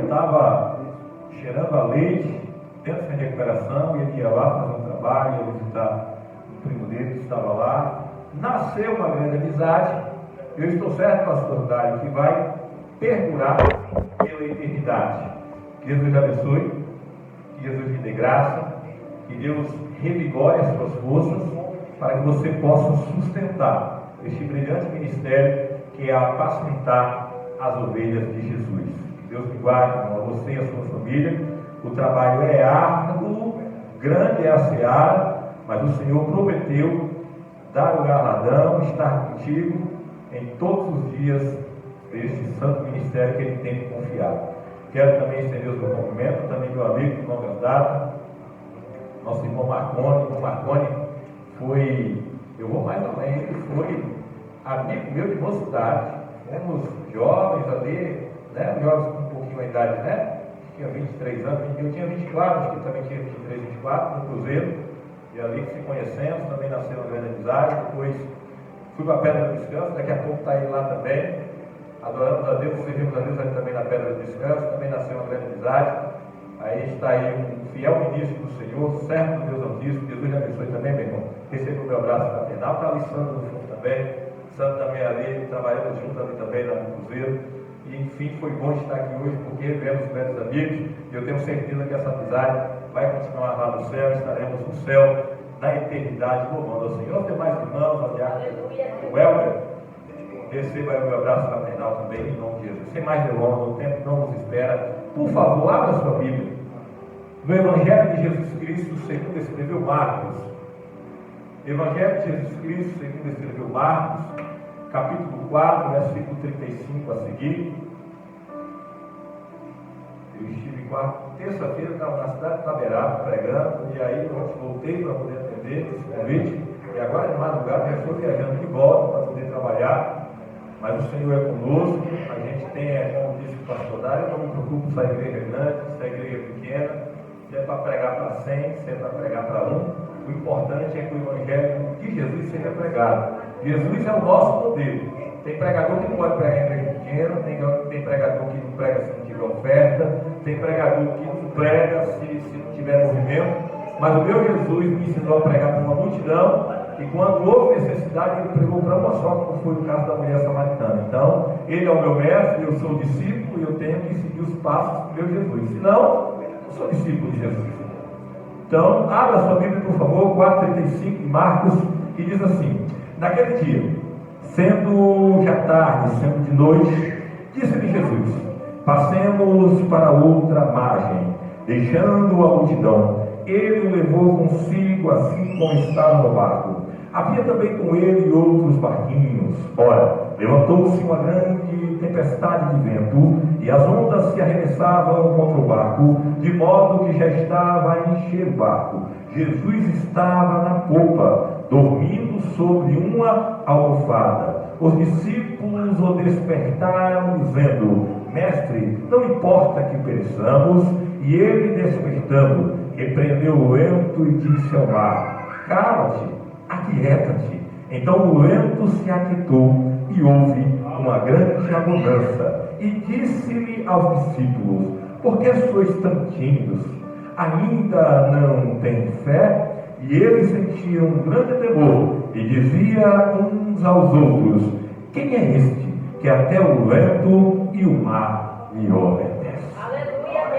estava cheirando a leite, dentro de recuperação, e ele ia lá fazer um trabalho, ia visitar o primo dele que estava lá. Nasceu uma grande amizade. Eu estou certo, pastor Dário, que vai perdurar pela eternidade. Que Jesus abençoe, que Jesus lhe dê graça, que Deus revigore as suas forças, para que você possa sustentar este brilhante ministério que é apacentar as ovelhas de Jesus. Que Deus lhe guarde, a você e a sua família. O trabalho é árduo, grande é a seara, mas o Senhor prometeu dar o galardão, estar contigo em todos os dias deste santo ministério que Ele tem confiado. Quero também estender o meu cumprimento, também meu amigo de longa data, nosso irmão Marconi. O Marconi foi, eu vou mais além, ele foi amigo meu de mocidade. Éramos jovens ali, né? Jovens com um pouquinho a idade, né? Tinha 23 anos, eu tinha 24, acho que ele também tinha 23, 24, no Cruzeiro. E ali que se conhecemos, também nasceu uma grande amizade. Depois fui para a Pedra do Descanso, daqui a pouco está ele lá também. Adoramos a Deus, servimos a Deus ali também na Pedra do Descanso, também nasceu uma grande amizade. Aí está aí um fiel ministro do Senhor, servo do Deus Altíssimo. Jesus lhe abençoe também, meu irmão. Receba o meu abraço fraternal. Está ali Sandro no fundo também. Sandro também ali, trabalhamos juntos ali também lá no Cruzeiro. E enfim, foi bom estar aqui hoje, porque vemos velhos amigos. E eu tenho certeza que essa amizade vai continuar lá no céu. Estaremos no céu, na eternidade, louvando ao Senhor. Os demais irmãos, o Helder, receba aí o meu abraço fraternal também, em nome de Jesus. Sem mais delongas, o tempo não nos espera. Por favor, abra a sua Bíblia no Evangelho de Jesus Cristo, segundo escreveu Marcos. Evangelho de Jesus Cristo, segundo escreveu Marcos, capítulo 4, versículo 35 a seguir. Eu estive terça-feira, estava na cidade de Itaberaba pregando, e aí ontem voltei para poder atender esse convite, e agora de madrugada já estou viajando de volta para poder trabalhar, mas o Senhor é conosco. A gente tem, como disse o pastor Dário, eu não me preocupo se a igreja é grande, se a igreja é pequena, se é para pregar para 100, se é para pregar para 1, o importante é que o Evangelho de Jesus seja pregado. Jesus é o nosso modelo. Tem pregador que não pode pregar em igreja pequena, tem pregador que não prega se não tiver oferta, tem pregador que não prega se não tiver movimento, mas o meu Jesus me ensinou a pregar para uma multidão, e quando houve necessidade, ele pregou para uma só, como foi o caso da mulher samaritana. Então, ele é o meu mestre, eu sou discípulo, e eu tenho que seguir os passos do meu Jesus, senão, eu sou discípulo de Jesus. Então, abra sua Bíblia, por favor, 4,35 de Marcos, que diz assim: naquele dia, sendo já tarde, sendo de noite, disse-lhe Jesus: passemos para outra margem. Deixando a multidão, ele o levou consigo, assim como estava no barco. Havia também com ele outros barquinhos. Ora, levantou-se uma grande tempestade de vento, e as ondas se arremessavam contra o barco, de modo que já estava a encher o barco. Jesus estava na popa, dormindo sobre uma almofada. Os discípulos o despertaram, dizendo: Mestre, não importa que pereçamos. E ele, despertando, repreendeu o vento e disse ao mar: cala-te, aquieta-te. Então o vento se aquietou e houve uma grande abundância. E disse-lhe aos discípulos: por que sois tão tímidos? Ainda não têm fé? E eles sentiam um grande temor e diziam uns aos outros: quem é este que até o vento e o mar lhe obedecem?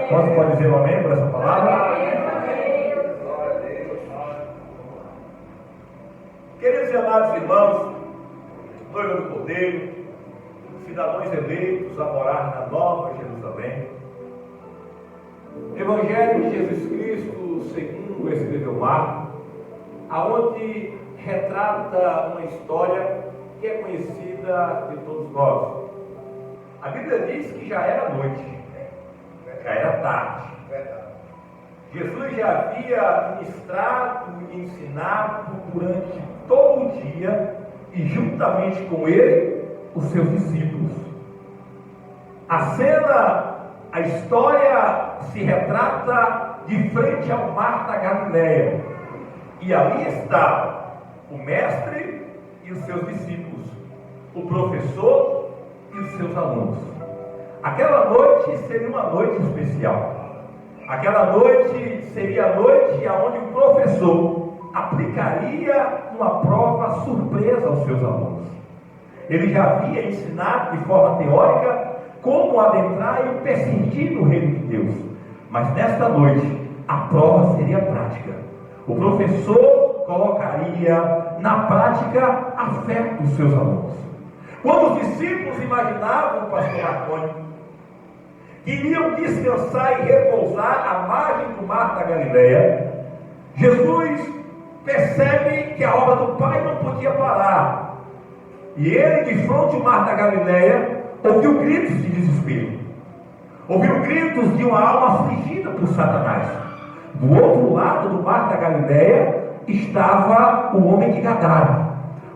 Quantos podem dizer um amém por essa palavra? Queridos e amados irmãos, noiva do Cordeiro, cidadãos eleitos a morar na Nova Jerusalém, Evangelho de Jesus Cristo, segundo escreveu Marcos, aonde retrata uma história que é conhecida de todos nós. A Bíblia diz que já era noite, já era tarde. Jesus já havia ministrado e ensinado durante todo o dia, e juntamente com ele, os seus discípulos. A cena, a história se retrata de frente ao mar da Galileia, e ali está o mestre e os seus discípulos, o professor e os seus alunos. Aquela noite seria uma noite especial. Aquela noite seria a noite onde o professor aplicaria uma prova surpresa aos seus alunos. Ele já havia ensinado de forma teórica como adentrar e persistir no reino de Deus. Mas nesta noite, a prova seria prática. O professor colocaria na prática a fé dos seus alunos. Quando os discípulos imaginavam o pastor Marconi, que iriam descansar e repousar à margem do mar da Galileia, Jesus percebe que a obra do Pai não podia parar. E ele, de frente ao mar da Galileia, ouviu gritos de desespero. Ouviu gritos de uma alma afligida por Satanás. Do outro lado do mar da Galileia estava o homem de Gadara,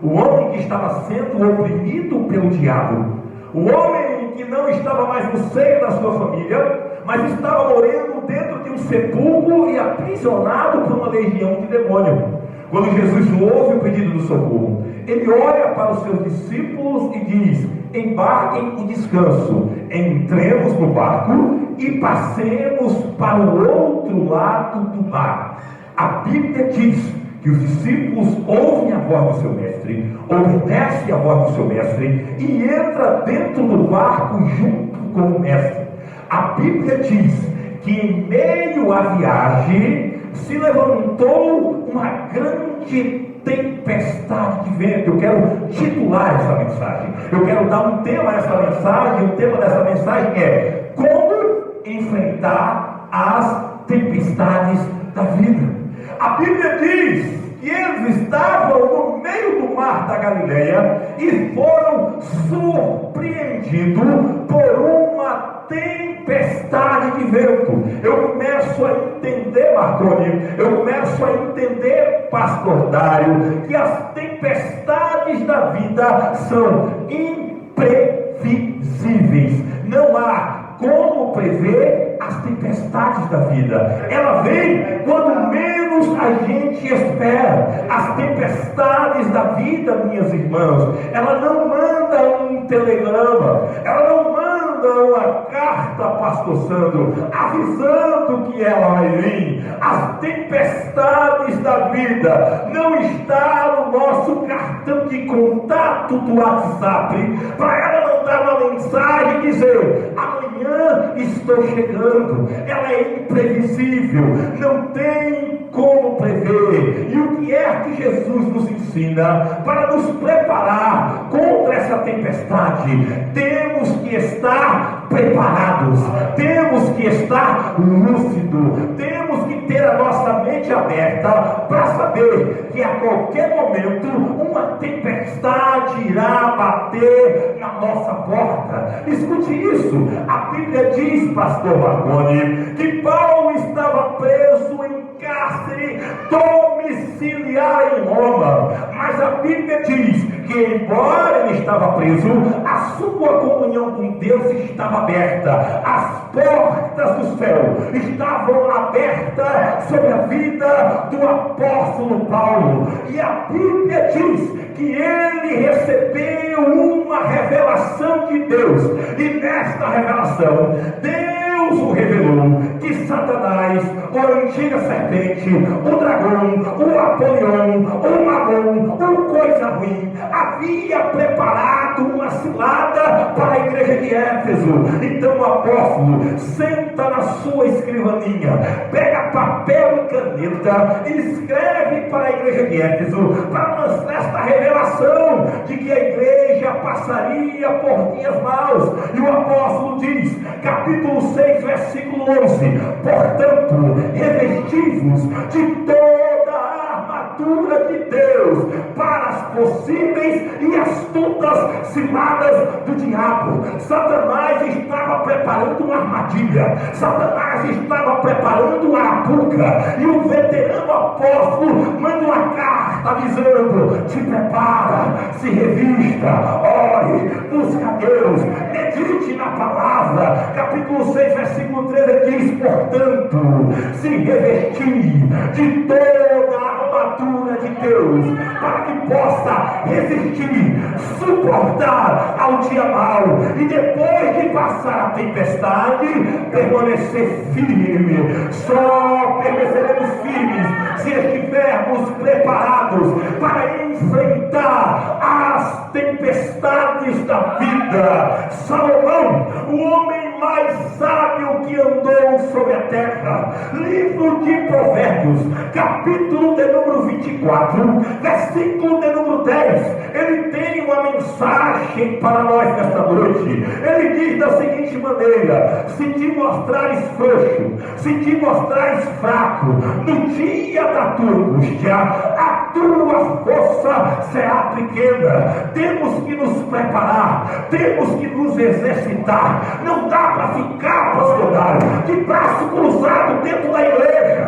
o homem que estava sendo oprimido pelo diabo, o homem que não estava mais no seio da sua família, mas estava morando dentro de um sepulcro e aprisionado por uma legião de demônio. Quando Jesus ouve o pedido do socorro, ele olha para os seus discípulos e diz: embarquem em descanso, entremos no barco e passemos para o outro lado do mar. A Bíblia diz que os discípulos ouvem a voz do seu mestre, obedecem a voz do seu mestre e entram dentro do barco junto com o mestre. A Bíblia diz que em meio à viagem se levantou uma grande tempestade de vento. Eu quero titular essa mensagem, eu quero dar um tema a essa mensagem. O tema dessa mensagem é: como enfrentar as tempestades da vida. A Bíblia diz que eles estavam no meio do mar da Galileia e foram surpreendidos por uma tempestade de vento. Eu começo a entender, Marconi, eu começo a entender, pastor Dário, que as tempestades da vida são imprevisíveis. Não há como prever as tempestades da vida. Ela vem quando menos a gente espera. As tempestades da vida, minhas irmãs, ela não manda um telegrama, ela não manda uma carta, pastor Sandro, avisando que ela vai vir. As tempestades da vida não está no nosso cartão de contato do WhatsApp para ela mandar uma mensagem e dizer: amanhã estou chegando. Ela é imprevisível, não tem como prever. E o que é que Jesus nos ensina para nos preparar contra essa tempestade? Temos que estar preparados, temos que estar lúcidos, temos que ter a nossa mente aberta para saber que a qualquer momento uma tempestade irá bater na nossa porta. Escute isso, a Bíblia diz, pastor Marconi, que Paulo estava preso em cárcere domiciliar em Roma, mas a Bíblia diz que, embora ele estava preso, a sua comunhão com Deus estava aberta. As portas do céu estavam abertas sobre a vida do apóstolo Paulo, e a Bíblia diz que ele recebeu uma revelação de Deus, e nesta revelação Deus o revelou que Satanás, a antiga serpente, o dragão, o Apolion, o Mamon, o coisa ruim, havia preparado uma cilada para a igreja de Éfeso. Então o apóstolo senta na sua escrivaninha, pega papel e caneta e escreve para a igreja de Éfeso, para mostrar esta revelação de que a igreja passaria por dias maus. E o apóstolo diz, capítulo 6, versículo 11: portanto, revestivos de toda a armadura de Deus para as possíveis e astutas ciladas do diabo. Satanás estava preparando uma armadilha, Satanás estava preparando uma arapuca, e o veterano apóstolo manda uma carta avisando: te prepara, se revista, ore, busca Deus, medite na palavra. Capítulo 6, versículo 13 diz: portanto, se revestir de toda a armadura armadura de Deus, para que possa resistir, suportar ao dia mau, e depois de passar a tempestade, permanecer firme. Só permaneceremos firmes se estivermos preparados para enfrentar as tempestades da vida. Salomão, o homem mais sábio que andou sobre a terra, livro de Provérbios, capítulo de número 24, versículo de número 10, ele tem uma mensagem para nós nesta noite. Ele diz da seguinte maneira: se te mostrares frouxo, se te mostrares fraco, no dia da tua angústia, a tua força será pequena. Temos que nos preparar, temos que nos exercitar. Não dá para ficar, pastor Dário, de braço cruzado dentro da igreja.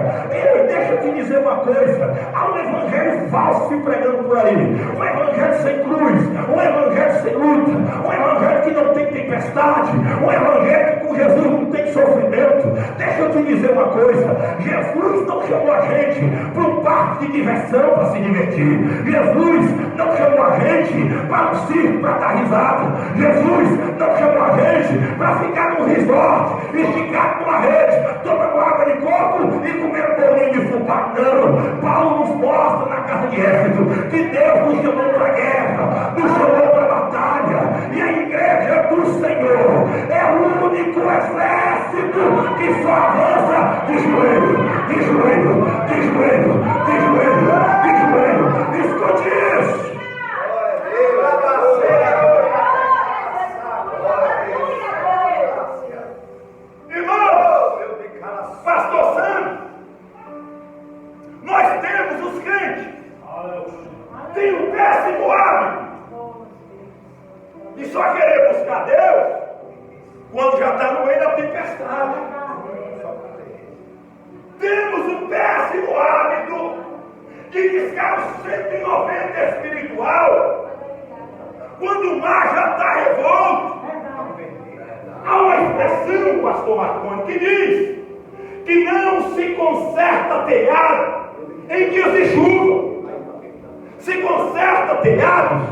Deixa eu te dizer uma coisa: há um evangelho falso se pregando por aí, um evangelho sem cruz, um evangelho sem luta, um evangelho que não tem tempestade, um evangelho que com Jesus não tem sofrimento. Deixa eu te dizer uma coisa: Jesus não chamou a gente para um parque de diversão para se divertir. Jesus não chamou a gente para um circo para dar risada. Jesus não chamou a gente para ficar num resort, esticado numa rede, tomando água de coco e comendo bolinho de fubá. Não. Paulo nos mostra na carta de Éfeso que Deus nos chamou para a guerra, nos chamou para a batalha, e a igreja do Senhor é o único exército que só avança de joelho, de joelho, de joelho, de joelho, de joelho. Escute isso. Irmão, pastor Sandro, nós temos os crentes, tem um péssimo hábito de só querer buscar Deus quando já está no meio da tempestade. Temos um péssimo hábito de buscar o 190 espiritual quando o mar já está revolto. Há uma expressão, pastor Marconi, que diz que não se conserta telhado em dias de chuva, se conserta telhados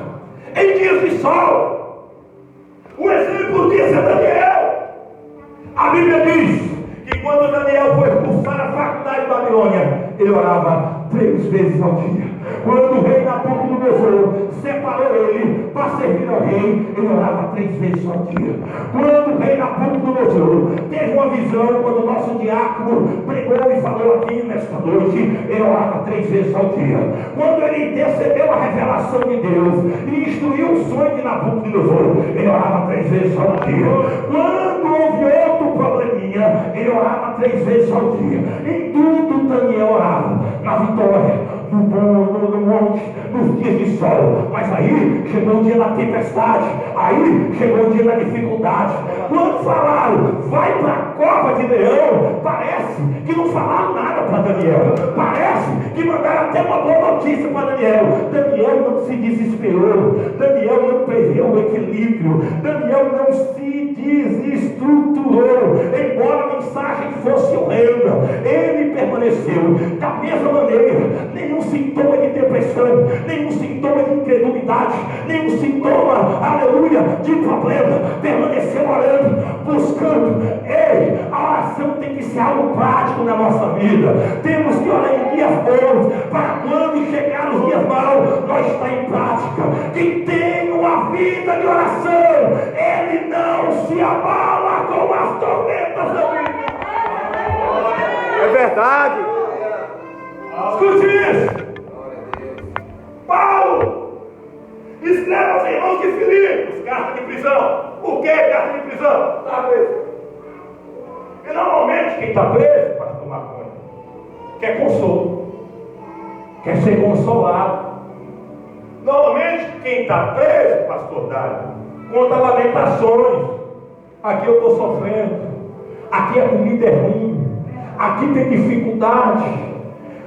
em dias de sol. O exemplo disso é Daniel. A Bíblia diz que quando Daniel foi expulsar a faculdade de Babilônia, ele orava 3 vezes ao dia. Quando o rei Nabucodonosor separou ele para servir ao rei, ele orava 3 vezes ao dia. Quando o rei Nabucodonosor teve uma visão, quando o nosso diácono pregou e falou aqui nesta noite, ele orava 3 vezes ao dia. Quando ele recebeu a revelação de Deus e instruiu o sonho de Nabucodonosor, ele orava 3 vezes ao dia. Quando houve outro probleminha, ele orava 3 vezes ao dia. Em tudo Daniel orava, na vitória, no monte, nos dias de sol. Mas aí chegou o dia da tempestade, aí chegou o dia da dificuldade. Quando falaram, vai para a cova de leão, parece que não falaram nada para Daniel, parece que mandaram até uma boa notícia para Daniel. Daniel não se desesperou, Daniel não perdeu o equilíbrio, Daniel não se desestruturou, embora a mensagem fosse horrenda, ele permaneceu da mesma maneira. Nenhum sintoma de depressão, nenhum sintoma de incredulidade, nenhum sintoma, aleluia, de problema, permaneceu orando, buscando. Ei, a oração tem que ser algo prático na nossa vida. Temos que orar em dias bons, para quando chegar os dias maus, nós está em prática. Quem tem uma vida de oração, ele não se abala com as tormentas da vida. É verdade. Escute isso. Paulo escreve aos irmãos de Filipos, carta de prisão. Por que carta de prisão? Está preso. E normalmente quem está preso, pastor Marconi, quer consolo, quer ser consolado. Normalmente quem está preso, pastor Dário, conta lamentações. Aqui eu estou sofrendo, aqui a comida é ruim, aqui tem dificuldade.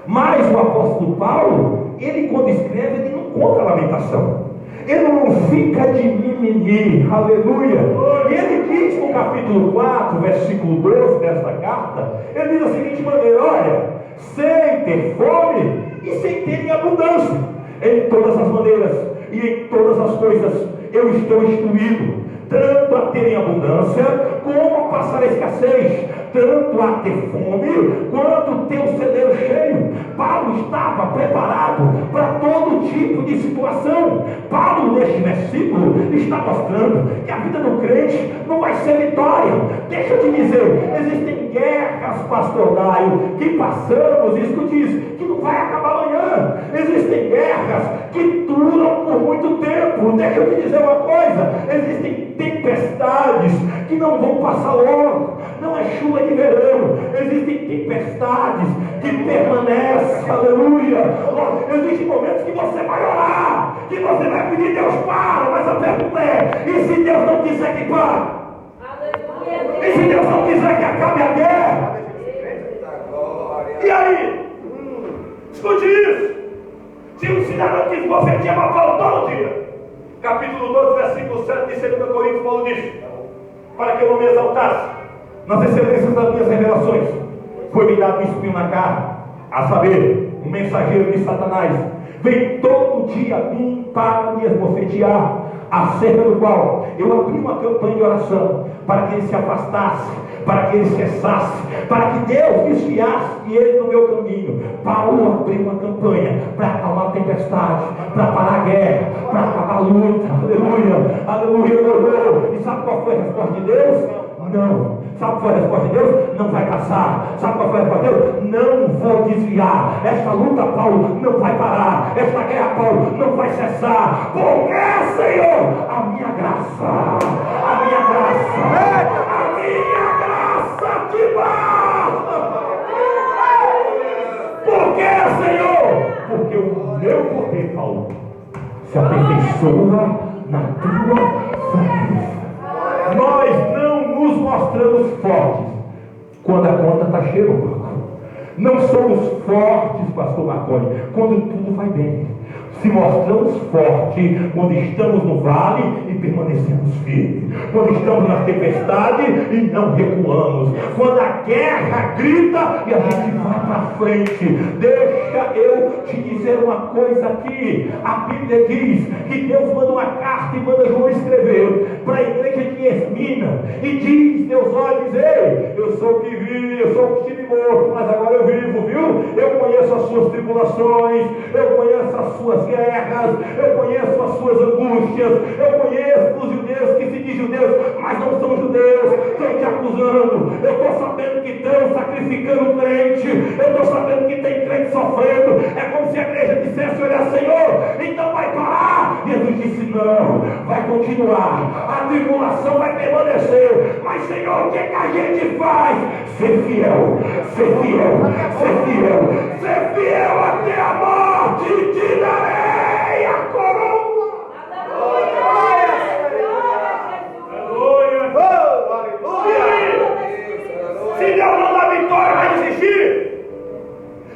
Mas o apóstolo Paulo, ele quando escreve, ele não conta a lamentação, ele não fica de mimimi, aleluia. E ele diz no capítulo 4, versículo 12 desta carta, ele diz da seguinte maneira: olha, sem ter fome e sem terem abundância. Em todas as maneiras e em todas as coisas eu estou instruído, tanto a terem abundância, como a passar a escassez, tanto a ter fome, quanto ter o celeiro cheio. Paulo estava preparado para todo tipo de situação. Paulo, neste versículo, está mostrando que a vida do crente não vai ser vitória. Deixa eu te dizer, existem guerras, pastor Daio, que passamos, escute isso, que não vai acabar amanhã. Existem guerras que duram por muito tempo. Deixa eu te dizer uma coisa, existem tempestades que não vão passar logo. Não é chuva de verão. Existem tempestades que permanecem, aleluia. Existem momentos que você vai orar, que você vai pedir Deus para, mas a pergunta é, e se Deus não quiser que pare? E se Deus não quiser que acabe a guerra? E aí? Escute isso. Se um cidadão quis bofetear a Paulo todo dia, capítulo 12, versículo 7 de 2 Coríntios, Paulo diz: para que eu não me exaltasse nas excelências das minhas revelações, foi-me dado um espinho na carne, a saber, um mensageiro de Satanás, vem todo dia a mim para me esbofetear, acerca do qual eu abri uma campanha de oração, para que ele se afastasse, para que ele cessasse, para que Deus desviasse ele do meu caminho. Paulo abriu uma campanha para acalmar a tempestade, para parar a guerra, para acabar a luta. Aleluia, aleluia, aleluia. E sabe qual foi a resposta de Deus? Não. Sabe qual foi a resposta de Deus? Não vai passar. Sabe qual foi a resposta de Deus? Não vou desviar. Esta luta, Paulo, não vai parar. Esta guerra, Paulo, não vai cessar. Porque, Senhor, a minha graça, a minha graça te basta. Por que, Senhor? Porque o meu poder, Paulo, se aperfeiçoa na tua fraqueza. Nós não nos mostramos fortes quando a conta está cheia, Marco. Não somos fortes, pastor Marconi, quando tudo vai bem. Se mostramos fortes quando estamos no vale e permanecemos firmes, quando estamos na tempestade e não recuamos, quando a guerra grita e a gente vai para frente. Deixa eu te dizer uma coisa aqui. A Bíblia diz que Deus manda uma carta e manda João escrever para a igreja de Esmina e diz: Deus olha e diz: ei, eu sou o que vi, eu sou o que estive morto, mas agora eu vivo, viu? Eu conheço as suas tribulações, eu conheço as suas guerras, eu conheço as suas angústias, eu conheço os judeus que se dizem judeus, mas não são judeus, estão te acusando. Eu estou sabendo que estão sacrificando crente, eu estou sabendo que tem crente sofrendo. É como se a igreja dissesse: olha, Senhor, então vai parar. E Jesus disse: não, vai continuar, a tribulação vai permanecer, mas Senhor, o que a gente faz? Ser fiel, ser fiel, ser fiel, ser fiel até a morte. Te darei a coroa. Aleluia, aleluia. E aí? Se Deus não dá vitória, vai desistir?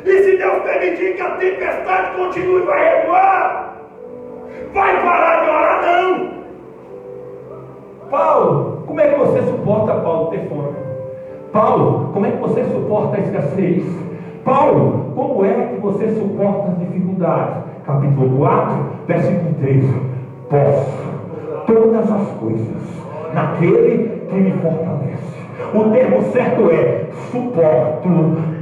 E se Deus permitir que a tempestade continue, vai recuar? Vai parar de orar? Não. Paulo, como é que você suporta, Paulo, ter fome? Paulo, como é que você suporta a escassez? Paulo, como é que você suporta as dificuldades? Capítulo 4, versículo 3. Posso todas as coisas naquele que me fortalece. O termo certo é: suporto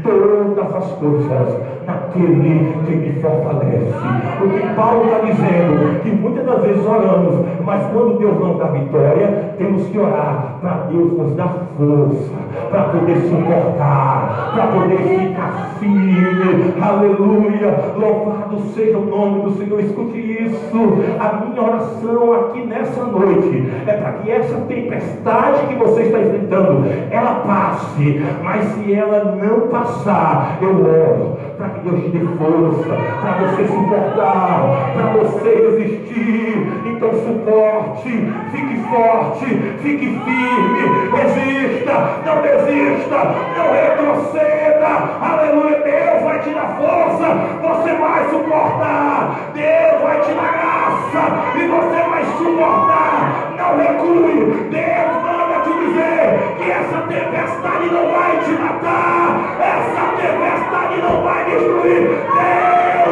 todas as coisas naquele que me fortalece. O que Paulo está dizendo, que muitas das vezes oramos, mas quando Deus não dá vitória, temos que orar para Deus nos dar força, para poder suportar, para poder ficar firme. Aleluia, louvado seja o nome do Senhor. Escute isso, a minha oração aqui nessa noite é para que essa tempestade que você está enfrentando, ela passe, mas se ela não passar, eu oro para que Deus te dê força, para você suportar, para você resistir. Então suporte, fique forte, fique firme, resista, não desista, não retroceda. Aleluia, Deus vai te dar força, você vai suportar, Deus vai te dar graça e você vai suportar. Não recue, Deus manda te dizer que essa tempestade não vai te matar, essa tempestade não vai destruir. Deus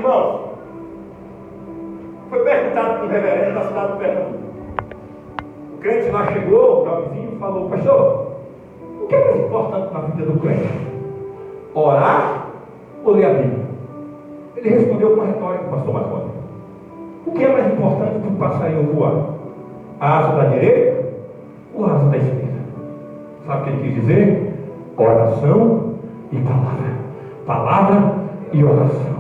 Irmãos, foi perguntado para o reverendo da cidade do Pernambuco. O crente lá chegou, o tal vizinho, e falou: pastor, o que é mais importante na vida do crente? Orar ou ler a Bíblia? Ele respondeu com retórica, pastor Marconi: o que é mais importante para o passarinho voar? A asa da direita ou a asa da esquerda? Sabe o que ele quis dizer? Oração e palavra. Palavra e oração.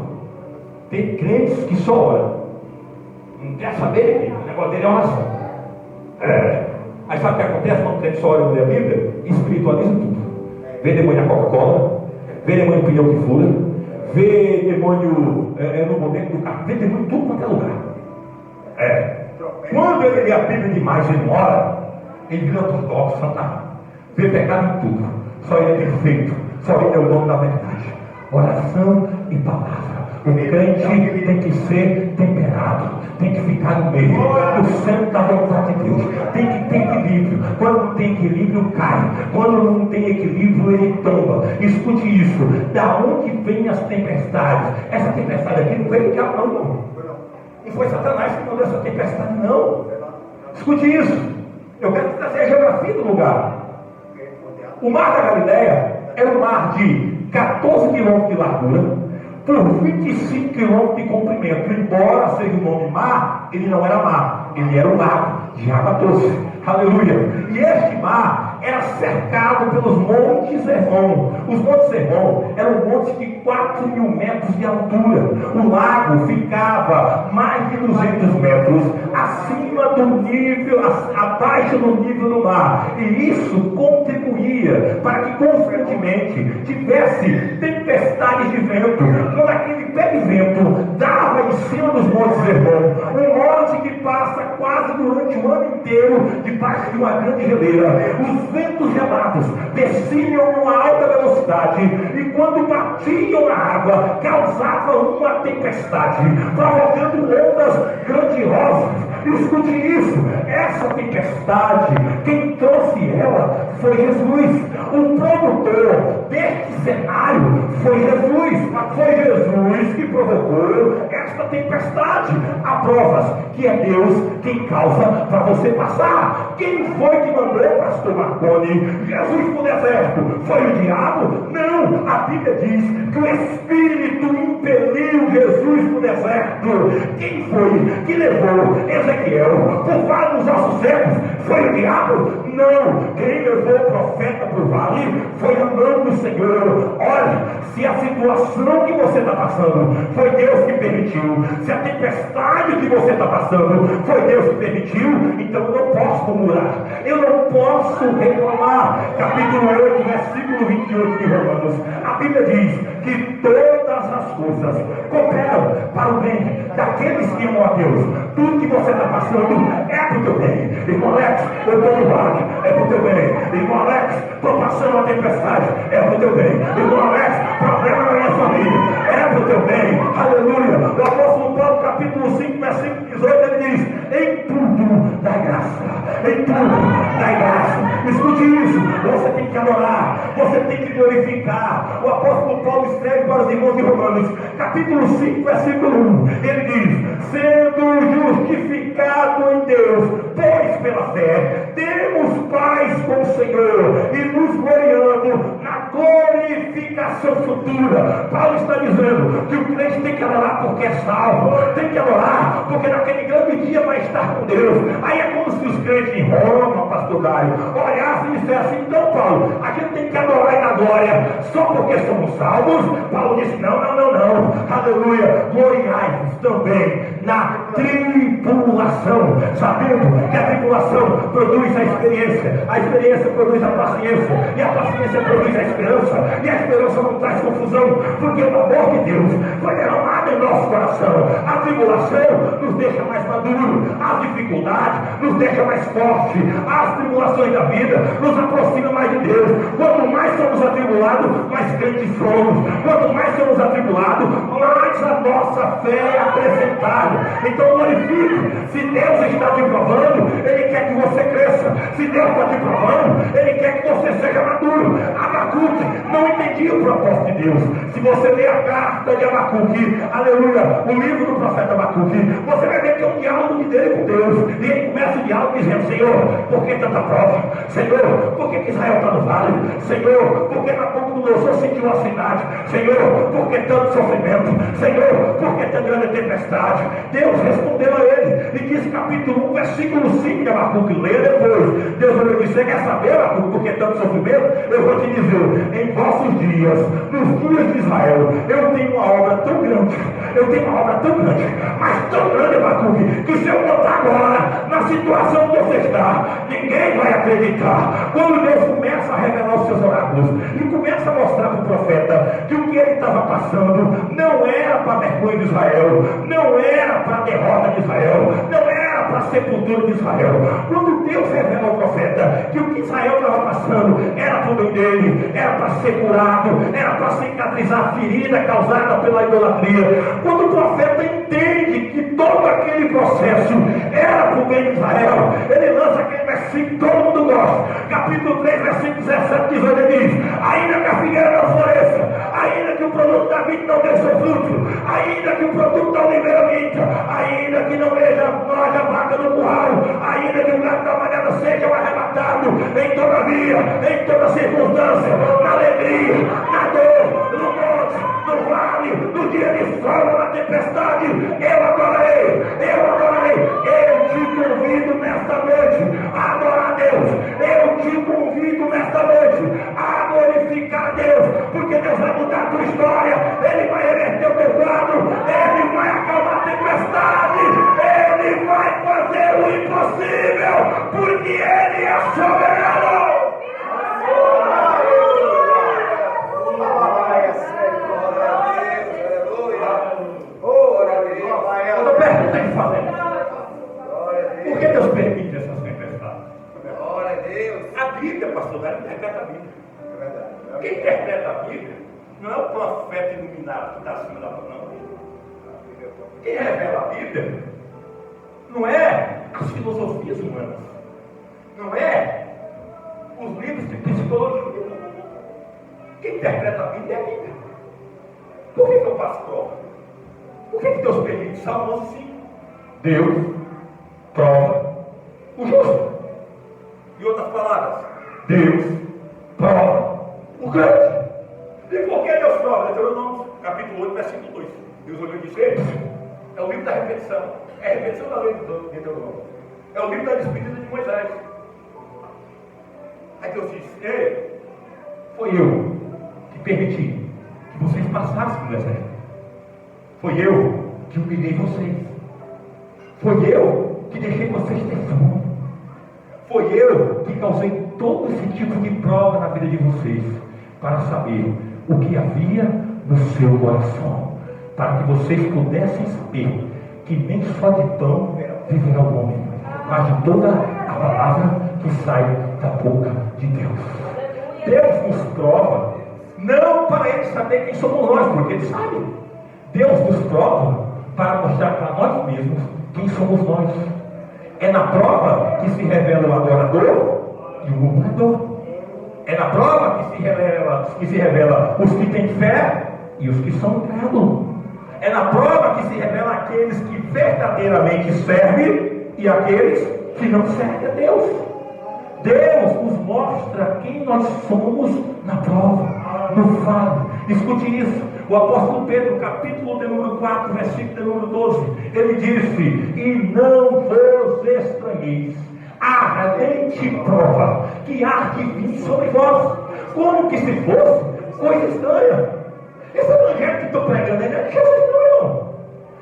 Tem crentes que só oram, não quer saber, o negócio dele é oração. Aí sabe o que acontece quando o crente só ora e lê a Bíblia? Espiritualiza tudo. Vê demônio na Coca-Cola, vê demônio no pneu que fura, vê demônio no momento do carro, vê demônio em tudo quanto é lugar. Quando ele lê a Bíblia demais, ele ora, ele vira ortodoxo, Satanás. Vê pecado em tudo. Só ele é perfeito, só ele é o dono da verdade. Oração e palavra. O crente tem que ser temperado, tem que ficar no meio, no centro da vontade de Deus. Tem que ter equilíbrio. Quando não tem equilíbrio, cai. Quando não tem equilíbrio, ele tomba. Escute isso: da onde vêm as tempestades? Essa tempestade aqui não veio de diabo, não. Não foi Satanás que mandou essa tempestade, não. Escute isso. Eu quero trazer a geografia do lugar. O mar da Galileia era um mar de 14 quilômetros de largura por 25 quilômetros de comprimento. Embora seja o nome mar, ele não era mar, ele era um lago de água doce. Aleluia. E este mar era cercado pelos Montes Hermon. Os Montes Hermon eram montes de 4.000 metros de altura. O lago ficava mais de 200 metros acima do nível, abaixo do nível do mar. E isso contribuía para que constantemente tivesse tempestades de vento. Quando aquele pé de vento dava em cima dos Montes Hermon, um monte que passa quase durante o ano inteiro debaixo de uma grande geleira, os ventos gelados desciam numa alta velocidade e quando batiam na água causavam uma tempestade, provocando ondas grandiosas. Escute isso: essa tempestade, quem trouxe ela foi Jesus. O produtor deste cenário foi Jesus. Foi Jesus que provocou esta tempestade. Há provas que é Deus quem causa para você passar. Quem foi que mandou, pastor Marconi, Jesus para o deserto? Foi o diabo? Não, a Bíblia diz que o Espírito impeliu Jesus para o deserto. Quem foi que levou Ezequiel por vale dos ossos secos? Foi o diabo? Não, quem levou o profeta para o vale foi a mão do Senhor. Olha, se a situação que você está passando foi Deus que permitiu, se a tempestade que você está passando foi Deus que permitiu, então eu não posso murmurar, eu não posso reclamar. Capítulo 8, versículo 28 de Romanos, a Bíblia diz que todas as coisas cooperam para o bem daqueles que amam a Deus. Tudo que você está passando é para o teu bem. Irmão Alex, eu estou no vale, é para o teu bem. Irmão Alex, estou passando uma tempestade, é para o teu bem. Irmão Alex, problema na minha família, é para o teu bem. Aleluia. O apóstolo Paulo, capítulo 5, versículo 18, ele diz: em tudo dá graça, em tudo dá graça. Escute isso: você tem que adorar, você tem que glorificar. O apóstolo Paulo escreve para os irmãos de Romanos, capítulo 5, versículo 1, ele diz: sendo justificado em Deus, pois pela fé temos paz com o Senhor e nos gloriando na glorificação futura. Paulo está dizendo que o crente tem que adorar porque é salvo, tem que adorar porque naquele grande dia vai estar com Deus. Aí é como se os crentes em Roma, pastor Dário, olhassem e dissessem: então, Paulo, a gente tem que adorar e na glória só porque somos salvos? Paulo disse: não, aleluia, gloriai-vos também na tribulação, sabendo que a tribulação produz a experiência produz a paciência, e a paciência produz a esperança, e a esperança não traz confusão, porque o amor de Deus foi derramado em nosso coração. A tribulação nos deixa mais maduro, as dificuldades nos deixa mais forte, as tribulações da vida nos aproximam mais de Deus. Quanto mais somos atribulados, mais crentes somos. Quanto mais somos atribulados, mais a nossa fé é apresentada. Então glorifique. Se Deus está te provando, Ele quer que você cresça. Se Deus está te provando, Ele quer que você seja maduro. Abacuque não entendia aqui o propósito de Deus. Se você ler a carta de Abacuque, aleluia, o livro do profeta Abacuque, você vai ver que é um diálogo dele com Deus. E ele começa o diálogo dizendo: Senhor, por que tanta prova? Senhor, por que Israel está no vale? Senhor, por que Nabucodonosor sentiu a cidade? Senhor, por que tanto sofrimento? Senhor, por que tão grande tempestade? Deus respondeu a ele e diz, capítulo 1, versículo 5 de Abacuque, leia depois. Deus falou: você quer saber, Abacuque, por que tanto sofrimento? Eu vou te dizer: em vossos dias, nos dias de Israel, eu tenho uma obra tão grande, mas tão grande, Abacuque, que se eu botar agora na situação que você está, ninguém vai acreditar. Quando Deus começa a revelar os seus oráculos e começa a mostrar para o profeta que o que ele estava passando não era para a vergonha de Israel, não era para a derrota de Israel, não era para a sepultura de Israel. Quando Deus revela ao profeta que o que Israel estava passando era para o bem dele, era para ser curado, era para cicatrizar a ferida causada pela idolatria, quando o profeta entende que todo aquele processo era para o bem de Israel, ele lança aquele versículo que todo mundo gosta, capítulo 3, versículo 17, 18, ele diz: ainda que a figueira não floresça, ainda que o produto da vida não dê seu fruto, ainda que o produto da oliveira minta, ainda que não haja vaca no curral, ainda que o gado da manhã seja arrebatado, em todavia, em toda circunstância, na alegria, na dor, no monte, no vale, no dia de sol, na tempestade, eu adorei. Eu te convido nesta noite a adorar a Deus. Eu te convido nesta noite a glorificar a Deus, porque Deus vai mudar a tua história, Ele vai reverter o teu quadro, Ele vai acalmar a tempestade, Ele vai fazer o impossível, porque Ele é soberano. Outra pergunta que falei: por que Deus permite essas tempestades? A Bíblia, pastor, ela interpreta a Bíblia. Quem interpreta a Bíblia não é o profeta iluminado que está acima da não. Quem revela a Bíblia não é as filosofias humanas, não é os livros de psicologia. Quem interpreta a Bíblia é a Bíblia. Por que eu passo prova? Por que Deus permite? Salmo 11:5. Deus prova o justo. Em outras palavras, Deus prova o grande. E por que Deus prova? Deuteronômio, capítulo 8, versículo 2. Deus olhou e disse: é o livro da repetição. É a repetição da lei de Deuteronômio. É o livro da despedida de Moisés. Aí Deus disse: foi eu que permiti que vocês passassem no deserto. Foi eu que humilhei vocês. Foi eu que deixei vocês ter fome. Foi eu que causei todo esse tipo de prova na vida de vocês, para saber o que havia no seu coração, para que vocês pudessem saber que nem só de pão viverá o homem, mas de toda a palavra que sai da boca de Deus. Deus nos prova, não para Ele saber quem somos nós, porque Ele sabe. Deus nos prova para mostrar para nós mesmos quem somos nós. É na prova que se revela o adorador e o murmurador. É na prova que se revela os que têm fé e os que são incrédulos. É na prova que se revela aqueles que verdadeiramente servem e aqueles que não servem a Deus. Deus nos mostra quem nós somos na prova, no vale. Escute isso. O apóstolo Pedro, capítulo de número 4, versículo de número 12, ele disse: e não vos estranheis a ardente prova que há de vir sobre vós, como que se fosse coisa estranha. Esse evangelho que estou pregando aí não é de Jesus, não, irmão.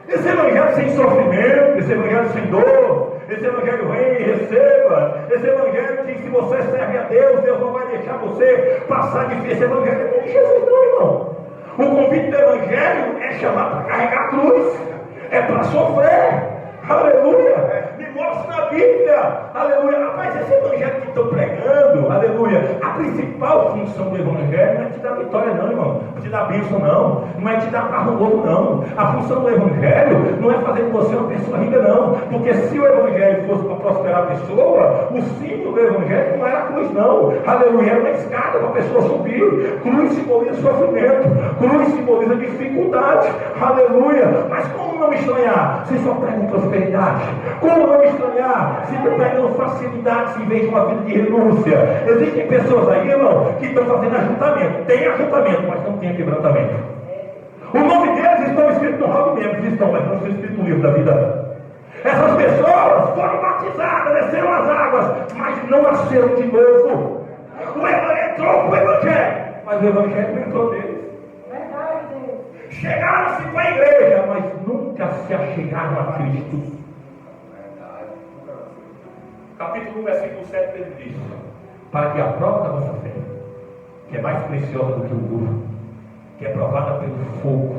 Esse evangelho sem sofrimento, esse evangelho sem dor, esse evangelho vem e receba, esse evangelho que se você serve a Deus, Deus não vai deixar você passar difícil. Esse evangelho não é de Jesus, não, irmão. O convite do evangelho é chamar para carregar a cruz, é para sofrer. Aleluia. Me mostra na Bíblia. Aleluia. Rapaz, esse evangelho que estou pregando, aleluia, a principal função do evangelho não é te dar vitória não, irmão, não é te dar bênção não é te dar carro novo não. A função do evangelho não é fazer de você uma pessoa rica não, porque se o evangelho fosse para prosperar a pessoa, o símbolo do Evangelho não era a cruz, não. Aleluia, era uma escada para a pessoa subir. Cruz simboliza sofrimento, cruz simboliza dificuldade. Aleluia, mas como não estranhar se só pregam prosperidade? Como não estranhar se pregam facilidades em vez de uma vida de renúncia? Existem pessoas aí, irmão, que estão fazendo ajuntamento. Tem ajuntamento, mas não tem quebrantamento. O nome deles estão escritos no rol mesmo, estão, mas não estão escritos no livro da vida. Essas pessoas foram batizadas, desceram as águas, mas não nasceram de novo. O Evangelho entrou para o Evangelho, mas o Evangelho não entrou neles. Chegaram-se para a igreja, mas nunca se achegaram a Cristo. Capítulo 1, versículo 7, Pedro diz: para que a prova da vossa fé, que é mais preciosa do que o ouro, que é provada pelo fogo,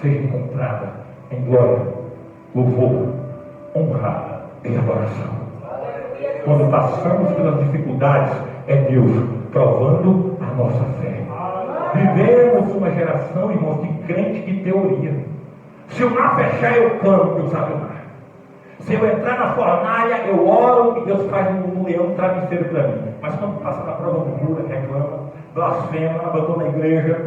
seja encontrada em glória, louvor, honra e adoração. Quando passamos pelas dificuldades, é Deus provando a nossa fé. Vivemos uma geração, irmãos, de crente de teoria. Se o mar fechar, eu clamo, Deus abre o mar. Se eu entrar na fornalha, eu oro e Deus faz um leão travesseiro para mim. Mas quando passa na prova do muro, reclama, blasfema, abandona a igreja.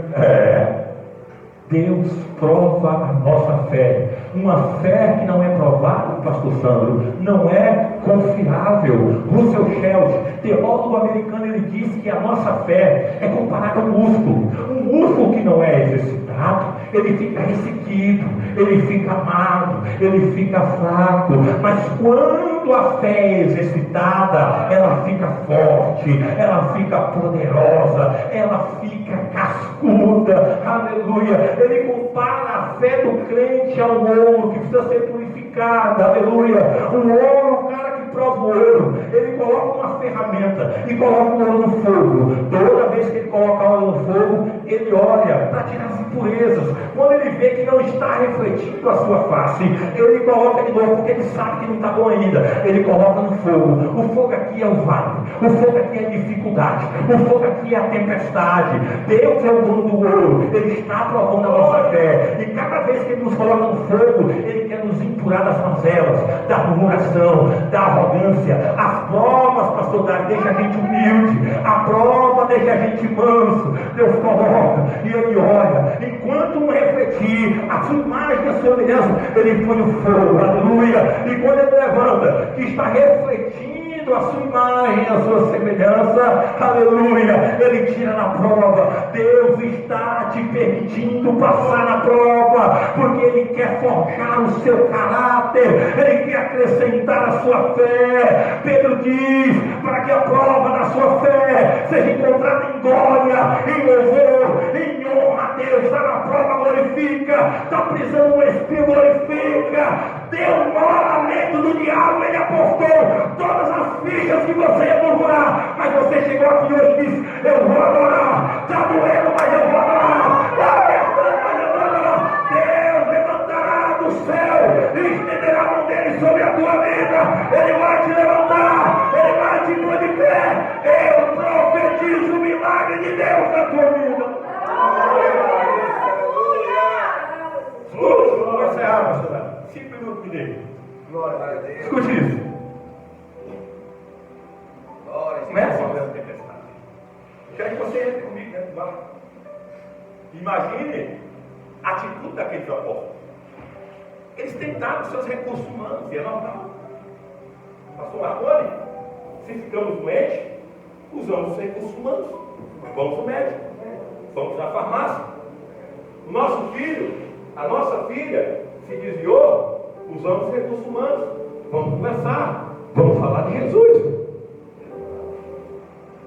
Deus prova a nossa fé. Uma fé que não é provada, pastor Sandro, não é confiável. Russell Shedd, teólogo americano, ele diz que a nossa fé é comparada a um músculo. Um músculo que não é exercitado, ele fica ressequido, ele fica amado, ele fica fraco. Mas quando a fé é exercitada, ela fica forte, ela fica poderosa, ela fica cascuda. Aleluia. Ele compara a fé do crente ao ouro que precisa ser purificado. Aleluia. O ouro, o cara que prova o ouro, ele coloca uma ferramenta e coloca o ouro no fogo. Toda vez que ele coloca o ouro no fogo, ele olha para tirar as impurezas. Quando ele vê que não está refletindo a sua face, ele coloca de novo, porque ele sabe que não está bom ainda. Ele coloca no fogo. O fogo aqui é o vale, o fogo aqui é a dificuldade, o fogo aqui é a tempestade. Deus é o dono do ouro, ele está provando a nossa fé. E cada vez que ele nos coloca no fogo, ele quer nos impurar das mazelas, da murmuração, da arrogância. As provas, pastor Dário, deixa a gente humilde. A prova deixa a gente manso. Deus coloca e ele olha. Enquanto não refletir a sua imagem e a sua semelhança, ele põe o fogo. Aleluia. E quando ele levanta, que está refletindo a sua imagem, a sua semelhança, aleluia, ele tira na prova. Deus está te permitindo passar na prova, porque ele quer forjar o seu caráter, ele quer acrescentar a sua fé. Pedro diz, para que a prova da sua fé seja encontrada em glória, em louvor, em honra a Deus. Está na prova, glorifica. Está precisando do Espírito, glorifica. Deu um lamento do diabo, ele apostou todas as fichas que você ia murmurar, mas você chegou aqui hoje e disse: eu vou adorar. Está doendo, mas eu vou adorar. Está apertando, mas eu vou adorar. Deus levantará do céu e estenderá a mão dele sobre a tua vida. Ele vai te levantar, ele vai te pôr de pé. Eu profetizo o milagre de Deus na tua vida. Vou encerrar, pastor. 5 minutos me dê. Glória a Deus. Escute isso. Glória Começa a tempestade. Quero que você entre comigo dentro do barco. Imagine a atitude daqueles apóstolos. Eles tentaram seus recursos humanos, e é normal. Pastor Marconi, se ficamos doentes, usamos os recursos humanos. Vamos ao médico, vamos à farmácia. O nosso filho, a nossa filha se desviou, usamos os recursos humanos. Vamos conversar, vamos falar de Jesus.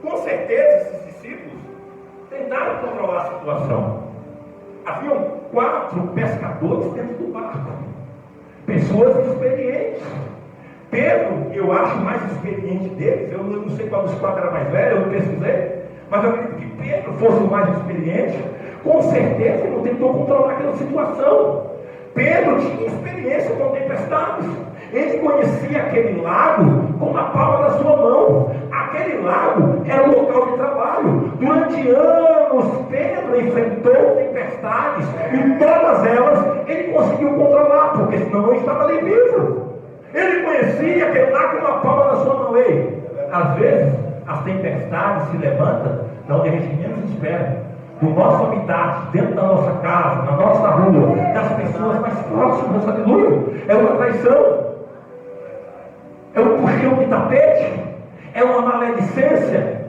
Com certeza esses discípulos tentaram controlar a situação. Haviam 4 pescadores dentro do barco, pessoas experientes. Pedro, eu acho mais experiente deles. Eu não sei qual dos 4 era mais velho, eu não pesquisei, mas eu acredito que Pedro fosse o mais experiente. Com certeza ele não tentou controlar aquela situação. Pedro tinha experiência com tempestades. Ele conhecia aquele lago com a palma da sua mão. Aquele lago era o local de trabalho. Durante anos Pedro enfrentou tempestades e todas elas ele conseguiu controlar, porque senão não estava ali vivo. Ele conhecia aquele lago com a palma da sua mão. Ei, Às vezes, as tempestades se levantam da onde a gente menos espera. Do nosso habitat, dentro da nossa casa, na nossa rua, das pessoas mais próximas, aleluia. É uma traição, é um puxão de tapete, é uma maledicência.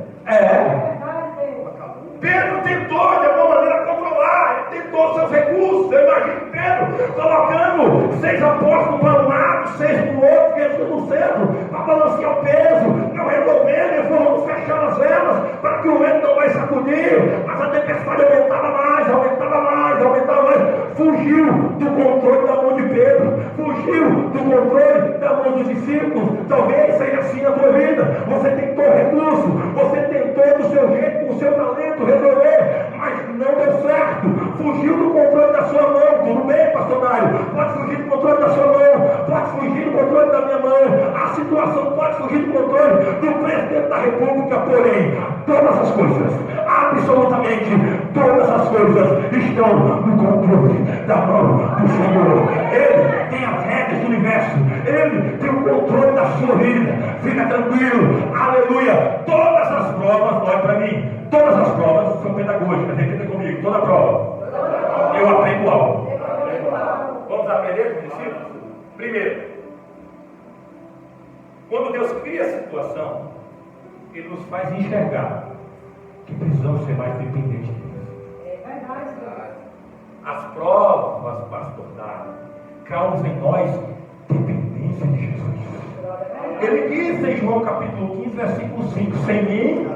Pedro tentou de alguma maneira controlar, ele tentou seus recursos. Eu imagino Pedro colocando 6 apóstolos para um lado, 6 para o outro, Jesus no centro, para balancear o peso, não resolvendo. Ele falou: vamos fechar as velas para que o vento não vai sacudir. Mas a tempestade aumentava mais, aumentava mais, aumentava mais. Fugiu do controle da mão de Pedro, fugiu do controle da mão dos discípulos. Talvez seja assim a tua vida. Você tentou recurso, você tentou do seu jeito, com o seu talento resolver, mas não deu certo. Fugiu do controle da sua mão. Tudo bem, pastor Mário? Pode fugir do controle da sua mão, pode fugir do controle da minha mão. A situação pode fugir do controle do presidente da República, porém, todas as coisas, absolutamente todas as coisas, estão no controle da mão do Senhor. Ele tem as rédeas do universo, Ele tem o controle da sua vida. Fica tranquilo, aleluia. Todas as provas, olha para mim, todas as provas são pedagógicas. Repita comigo: toda prova eu aprendo algo. Vamos aprender com os discípulos? Primeiro, quando Deus cria a situação, Ele nos faz enxergar que precisamos ser mais dependentes de Deus. As provas, pastor Dário, causam em nós dependência de Jesus. Ele diz em João capítulo 15, versículo 5: sem mim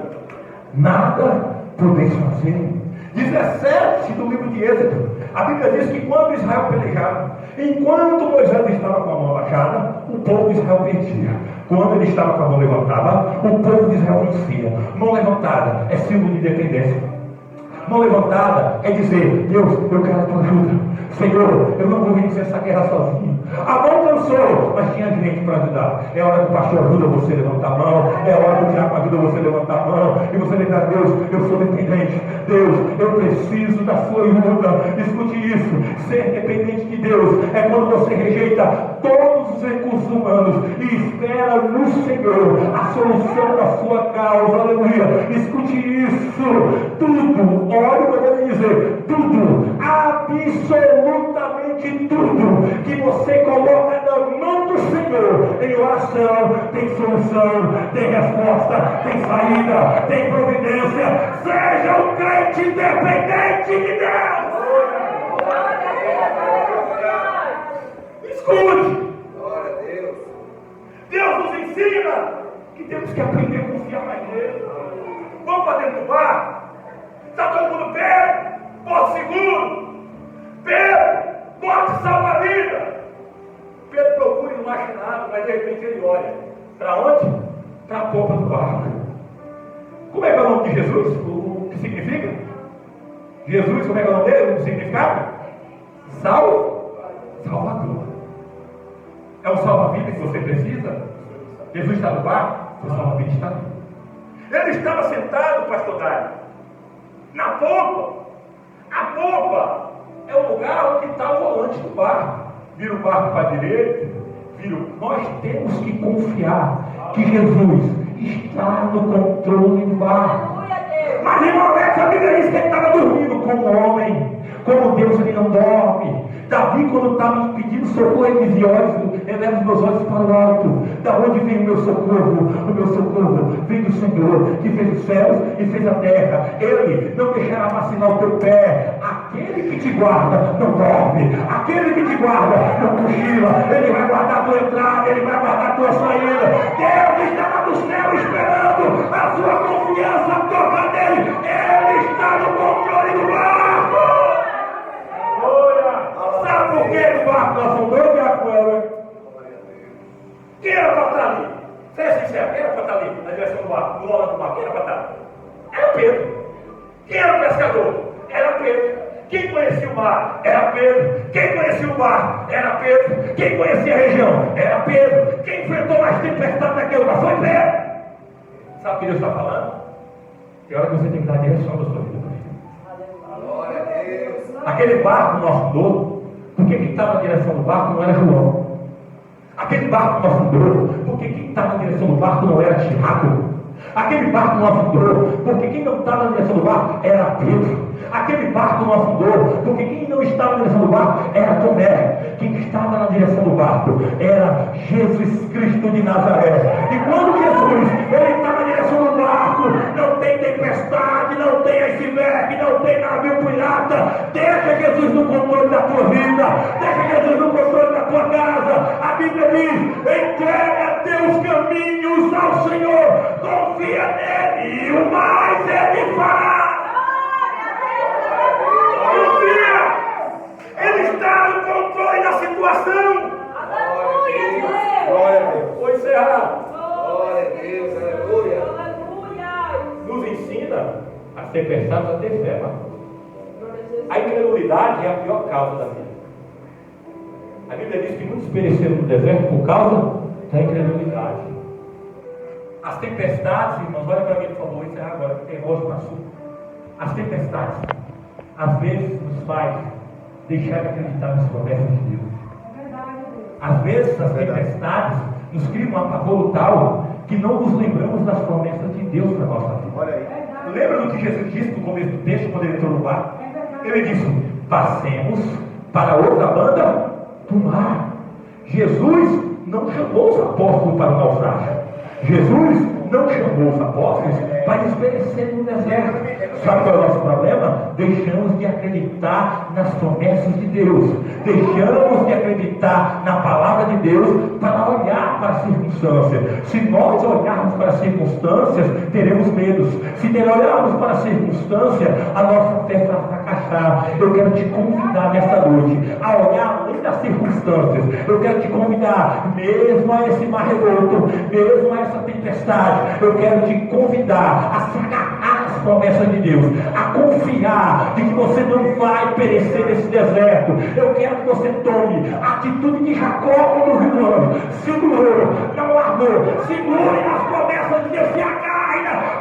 nada podeis fazer. 17 do livro de Êxodo, a Bíblia diz que quando Israel pelejava, enquanto Moisés estava com a mão abaixada, o povo de Israel perdia. Quando ele estava com a mão levantada, o povo de Israel vencia. Mão levantada é símbolo de dependência. Mão levantada é dizer: Deus, eu quero a tua ajuda. Senhor, eu não vou vencer essa guerra sozinho. A mão cansou, mas tinha gente para ajudar. É hora que o pastor ajuda você a levantar a mão. É hora que o diabo ajuda você a levantar a mão. E você lembra: Deus, eu sou dependente. Deus, eu preciso da sua ajuda. Escute isso: ser dependente de Deus é quando você rejeita todos os recursos humanos e espera no Senhor a solução da sua causa. Aleluia. Escute isso: tudo, olha o que eu vou dizer, tudo, absolutamente tudo que você coloca na mão do Senhor em oração, tem solução, tem resposta, tem saída, tem providência. Seja um crente dependente de Deus. Escute, Deus nos ensina que temos que aprender a confiar mais nele. Vamos para dentro do bar. Está todo mundo perto, porto seguro. Pedro, bote salva-vida. Pedro procura e não acha nada, mas de repente ele olha. Para onde? Para a popa do barco. Como é que é o nome de Jesus? O que significa? Jesus, como é que é o nome dele? O significado? Salvador. É o salva-vida que você precisa? Jesus está no barco? O salva-vida está ali. Ele estava sentado, pastor Dário, na popa. A popa é o lugar onde está o volante do barco. Vira o barco para a direita, nós temos que confiar que Jesus está no controle do barco. Mas irmão, essa Bíblia diz que ele estava dormindo como homem, como Deus. Ele não dorme. Davi, quando estava pedindo socorro, ele dizia: eleva os meus olhos para o alto. Da onde vem o meu socorro? O meu socorro vem do Senhor, que fez os céus e fez a terra. Ele não deixará vacilar o teu pé. Aquele que te guarda não dorme. Aquele que te guarda não cochila. Ele vai guardar a tua entrada, ele vai guardar a tua saída. Deus está lá no céu esperando a sua confiança toca nele. Ele está no controle do barco. Sabe por que o barco não afundou, Diaco? Quem era para estar ali? Seja sincero, quem era para estar ali na direção do barco, do lado do barco? Quem era para estar? Era Pedro. Quem era o pescador? Era Pedro. Quem conhecia o mar? Era Pedro. Quem conhecia o mar? Era Pedro. Quem conhecia a região? Era Pedro. Quem enfrentou mais tempestade naquele lugar? Foi Pedro. Sabe o que Deus está falando? Tem hora que você tem que dar a direção da sua vida. Glória a Deus. Aquele barco nosso todo, porque quem estava na direção do barco não era João. Aquele barco não afundou, porque quem estava na direção do barco não era Tiago. Aquele barco não afundou, porque quem não estava na direção do barco era Pedro. Aquele barco não afundou, porque quem não estava na direção do barco era Tomé. Quem estava na direção do barco era Jesus Cristo de Nazaré. E quando Jesus ele está na direção do barco, não tem tempestade, não tem iceberg, não tem navio pirata. Deixa Jesus no controle da tua vida, deixa Jesus no controle da tua casa. A Bíblia diz: entrega teus caminhos ao Senhor, confia nele e o mais ele fará. Confia! Ele está no controle da situação. Glória a Deus. Vou encerrar. Glória a Deus. Aleluia. Nos ensina as tempestades a ter fé, Marcos. A incredulidade é a pior causa da vida. A Bíblia diz que muitos pereceram no deserto por causa da incredulidade. As tempestades, irmãos, olha para mim, por favor, vou encerrar agora, que tem rosto para sul. As tempestades, às vezes, nos faz deixar de acreditar nas promessas de Deus. Às vezes, as tempestades nos criam um apavoro tal que não nos lembramos das promessas de Deus para a nossa vida. Olha aí. Lembra do que Jesus disse no começo do texto, quando ele entrou no barco? Ele disse: passemos para outra banda do mar. Jesus não chamou os apóstolos para o naufrágio. Jesus não chamou os apóstolos para eles perecerem no deserto. Sabe qual é o nosso problema? Deixamos de acreditar nas promessas de Deus. Deixamos de acreditar na palavra de Deus para olhar para as circunstâncias. Se nós olharmos para as circunstâncias, teremos medos. Se olharmos para as circunstâncias, a nossa fé vai fracassar. Eu quero te convidar nesta noite a olhar além das circunstâncias. Eu quero te convidar, mesmo a esse mar revolto, mesmo a essa tempestade, eu quero te convidar a se agarrar às promessas de Deus, a confiar de que você não vai perecer nesse deserto. Eu quero que você tome a atitude de Jacó como Rio, segurou, não largou, segure nas promessas de Deus, se agarre.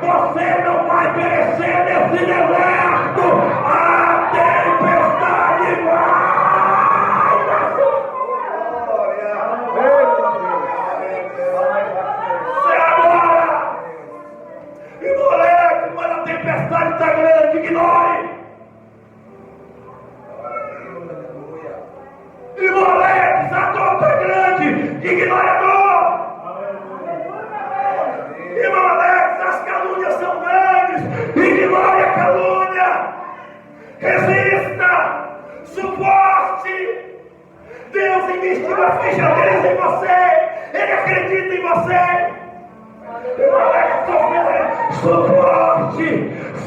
Você não vai perecer nesse deserto. A tempestade vai. Tempestade está grande, ignore. E moleques, a dor está grande, ignore a dor. E moleques, as calúnias são grandes, ignore a calúnia. Resista, suporte. Deus investiu a ficha deles em você, Ele acredita em você. Suporte,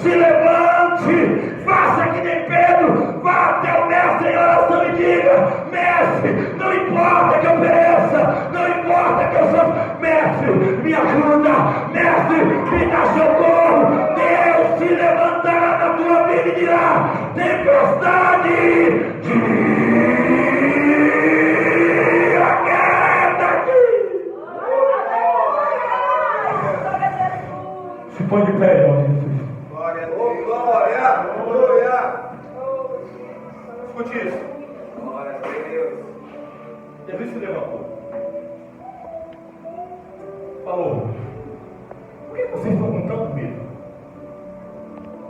se levante, faça que nem Pedro, vá até o mestre em oração e diga: mestre, não importa que eu pereça, não importa que eu sofra, mestre, me ajuda, mestre, me dá socorro. Deus se levantará na tua vida e dirá: tempestade, põe de pé, irmão Jesus. Glória a Deus. Glória, glória. Escute isso. Glória a Deus. Jesus se levantou. Falou: por que vocês estão com tanto medo?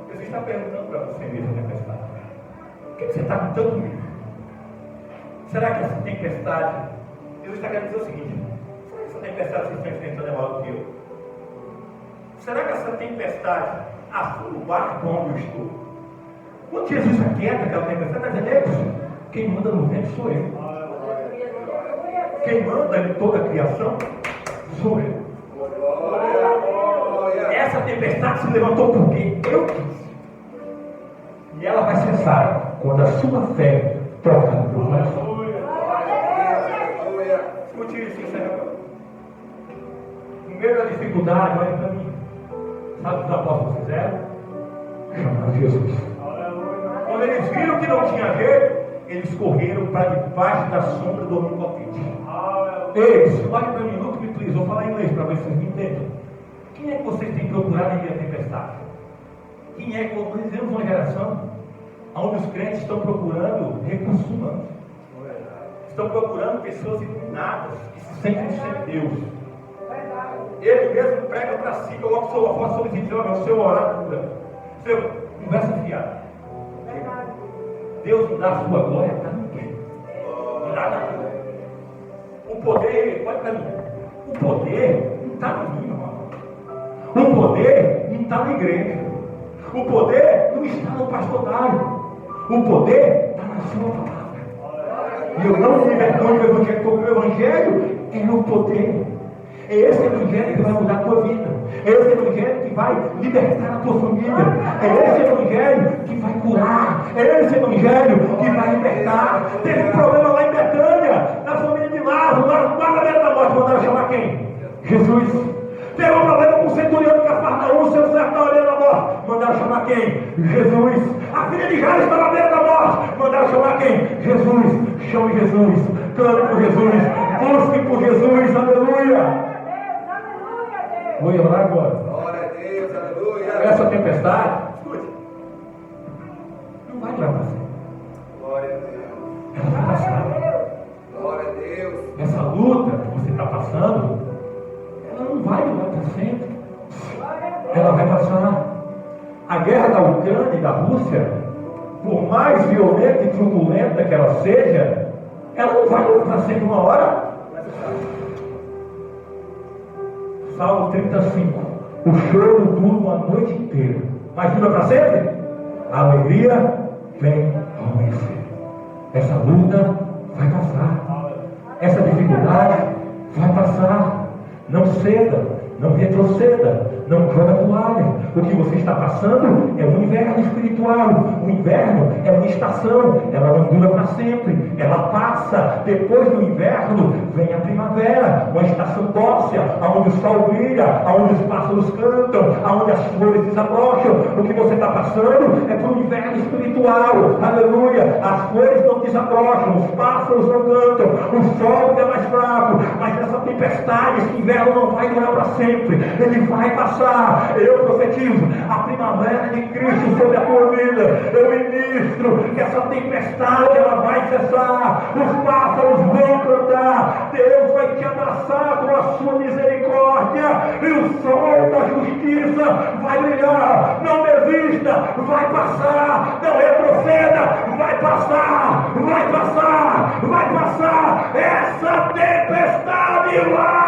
Jesus está perguntando para você mesmo, tempestade. Por que você está com tanto medo? Será que essa tempestade, Deus está querendo dizer o seguinte: será que essa tempestade que você está enfrentando é maior do que eu? Será que essa tempestade afunda o barco onde eu estou? Quando Jesus aquieta aquela tempestade, está dizendo: quem manda no vento sou eu. Quem manda em toda a criação sou eu. Essa tempestade se levantou porque eu quis. E ela vai cessar quando a sua fé toca no teu coração. Escute isso, encerra. No meio da dificuldade, olha para mim. Sabe o que os apóstolos fizeram? Chamaram Jesus. Quando eles viram que não tinha jeito, eles correram para debaixo da sombra do Onipotente. Eles, olha para mim, look me please, vou falar em inglês para ver se vocês me entendem. Quem é que vocês têm procurado em meio à tempestade? Quem é que nós vivemos uma geração onde os crentes estão procurando recursos humanos? estão procurando pessoas iluminadas, que se sentem ser Deus. Ele mesmo prega para si, coloca sua voz sobre si, o seu oráculo, seu conversa fiada. Deus não dá a sua glória para ninguém. Não dá nada. O poder, olha para mim, o poder não está no mim, irmão. O poder não está na igreja. O poder não está no pastorário. O poder está na sua palavra. E eu não me envergonho do evangelho, porque o evangelho é o poder. É esse evangelho que vai mudar a tua vida. É esse evangelho que vai libertar a tua família. É esse evangelho que vai curar. É esse evangelho que vai libertar. Teve um problema lá em Betânia, na família de Lázaro, lá na beira da morte. Mandaram chamar quem? Jesus. Teve um problema com o centurião de Cafarnaum, seu servo estava à beira da morte. Mandaram chamar quem? Jesus. A filha de Jairo estava à beira da morte. Mandaram chamar quem? Jesus. Chame Jesus. Clame por Jesus. Busque por Jesus. Aleluia. Vou orar agora. Glória a Deus, aleluia. Essa tempestade, escute, não vai durar para sempre. Glória a Deus. Ela vai passar. Glória a Deus. Essa luta que você está passando, ela não vai durar para sempre. Ela vai passar. A guerra da Ucrânia e da Rússia, por mais violenta e turbulenta que ela seja, ela não vai durar para sempre. Uma hora. Salmo 35. O choro dura uma noite inteira, mas dura para sempre. A alegria vem ao amanhecer. Essa luta vai passar. Essa dificuldade vai passar. Não ceda, não retroceda, não joga toalha. O que você está passando é um inverno espiritual. O inverno é uma estação, ela não dura para sempre, ela passa. Depois do inverno vem a primavera, uma estação dócil, onde o sol brilha, onde os pássaros cantam, onde as flores desabrocham. O que você está passando é por um inverno espiritual. Aleluia. As flores não desabrocham, os pássaros não cantam, o sol é mais fraco, mas essa tempestade, esse inverno não vai durar para sempre, ele vai passar. Eu profetizo a primavera de Cristo sobre a tua vida. Eu ministro que essa tempestade ela vai cessar, os pássaros vão cantar, Deus vai te abraçar com a sua misericórdia e o sol da justiça vai brilhar. Não desista, vai passar, não retroceda, vai passar, vai passar, vai passar. Essa tempestade vai